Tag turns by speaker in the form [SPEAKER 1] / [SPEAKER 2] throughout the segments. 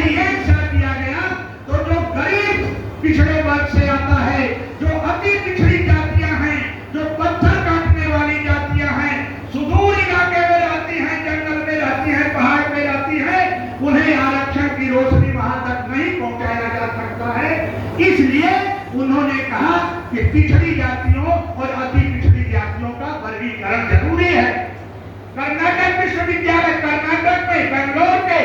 [SPEAKER 1] कहीं एक साथ दिया गया तो जो गरीब पिछड़े वर्ग से आता है, जो अति पिछड़ी जातियां हैं, जो पत्थर काटने वाली जातियां हैं, सुदूर इलाके में रहती हैं, जंगल में रहती हैं, पहाड़ में रहती हैं, उन्हें आरक्षण की रोशनी वहां तक नहीं पहुंचाया जा सकता है। इसलिए उन्होंने कहा कि पिछड़ी जातियों और अति पिछड़ी जातियों का वर्गीकरण जरूरी है। कर्नाटक विश्वविद्यालय कर्नाटक में बेंगलोर के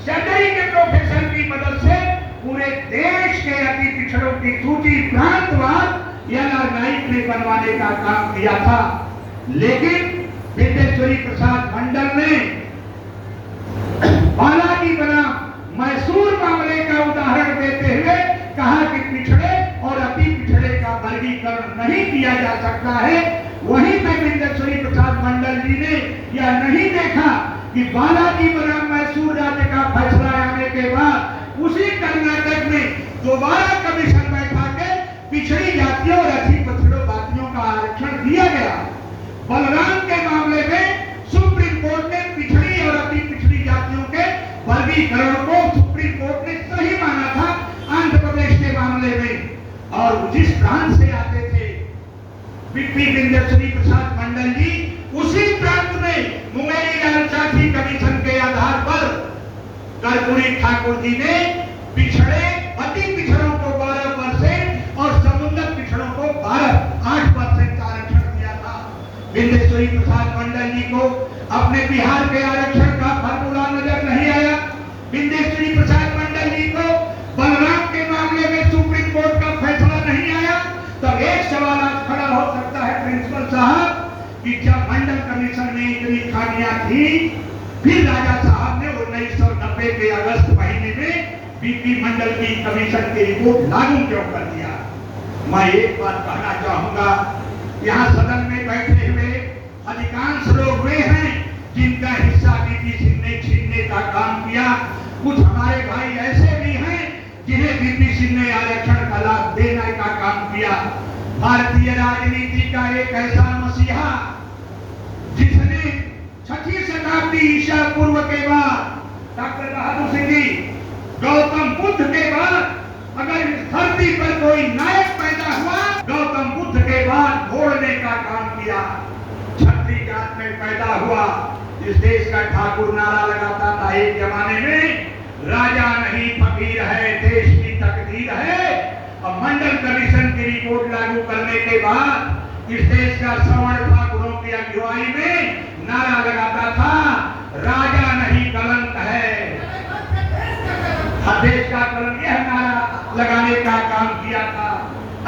[SPEAKER 1] सैकड़ों के प्रोफेसर की मदद से पूरे देश के अति पिछड़ों की सूची प्रांतवार नाइक ने बनवाने का काम किया था। लेकिन विंदेश्वरी प्रसाद मंडल ने बालाजी बनाम मैसूर मामले का उदाहरण देते हुए कहा कि पिछड़े और अति पिछड़े का वर्गीकरण नहीं किया जा सकता है। वहीं पे विंदेश्वरी प्रसाद मंडल जी ने यह नहीं देखा कि बालाजी बनाम मैसूर राज्य का फैसला आने के बाद उसी कर्नाटक में दोबारा कमीशन बैठा के पिछड़ी जातियों और अति पिछड़ों जातियों का आरक्षण दिया गया। बलराम के मामले में सुप्रीम कोर्ट ने पिछड़ी और अति पिछड़ी जातियों के वर्गीकरण को सुप्रीम कोर्ट ने सही माना था। आंध्र प्रदेश के मामले में और जिस प्रांत से आते थे विंदेश्वरी प्रसाद मंडल जी, उसी प्रांत में मुंगेरी लाल चाची कमीशन के आधार पर कर्पूरी ठाकुर जी ने पिछड़े अति पिछड़ों को 12% और समुन्नत पिछड़ों को 8% आरक्षण दिया था। विंदेश्वरी प्रसाद मंडल जी को अपने बिहार के आरक्षण का फार्मूला नजर नहीं आया। विंदेश्वरी प्रसाद मंडल जी को बलराम के मामले में सुप्रीम कोर्ट का फैसला नहीं आया। तो एक सवाल आज खड़ा हो सकता है प्रिंसिपल साहब कि जब मंडल कमीशन में इतनी खामियां थी, फिर राजा साहब ने 1990 के अगस्त महीने में बीपी मंडल की कमीशन की रिपोर्ट लागू क्यों कर दिया? मैं एक बात कहना चाहूंगा, यहाँ सदन में बैठे हुए अधिकांश लोग वे हैं जिनका हिस्सा बीपी सिंह ने छीनने का काम किया। कुछ हमारे भाई ऐसे भी हैं जिन्हें बीपी सिंह ने आरक्षण का लाभ देने का काम किया। भारतीय राजनीति का एक ऐसा मसीहा जिसने 6वीं शताब्दी ईसा पूर्व के बाद डॉक्टर बहादुर सिंह जी, गौतम बुद्ध के बाद अगर इस धरती पर कोई नायक पैदा हुआ, गौतम बुद्ध के बाद घोड़ने का काम किया। क्षत्रिय जात में पैदा हुआ। इस देश का ठाकुर नारा लगाता था एक जमाने में, राजा नहीं फकीर है, देश की तकदीर है। अब मंडल कमीशन की रिपोर्ट लागू करने के बाद इस देश का सवर्ण ठाकुरों की अगुवाई में नारा लगाता था, राजा नहीं कलंक है। देश का कलंक, यह नारा लगाने का काम किया था।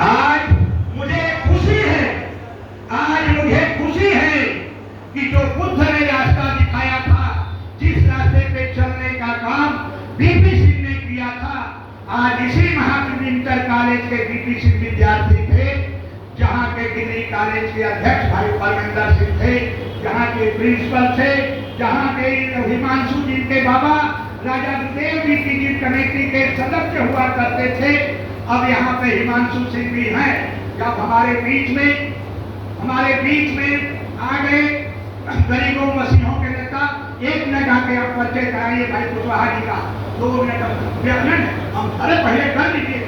[SPEAKER 1] आज मुझे खुशी है कि जो बुद्ध ने रास्ता दिखाया था, जिस रास्ते पे चलने का काम बीपी सिंह ने किया था, आज इसी महात्मा इंटर कॉलेज के बीपी सिंह विद्यार्थी थे, जहां के डिग्री कॉलेज के अध्यक्ष भाई परमेंद्र सिंह थे, जहां के प्रिंसिपल थे, जहां के हिमांशु जी के बाबा राजा देव जी की कमेटी के सदस्य हुआ करते थे। अब यहाँ पे हिमांशु सिंह भी हैं। जब हमारे बीच में आ गए गरीबों मसीहों के नेता, 1 मिनट आके आप परिचय कराइए भाई कुशवाहा जी का, 2 मिनट हम पहले कर लीजिए।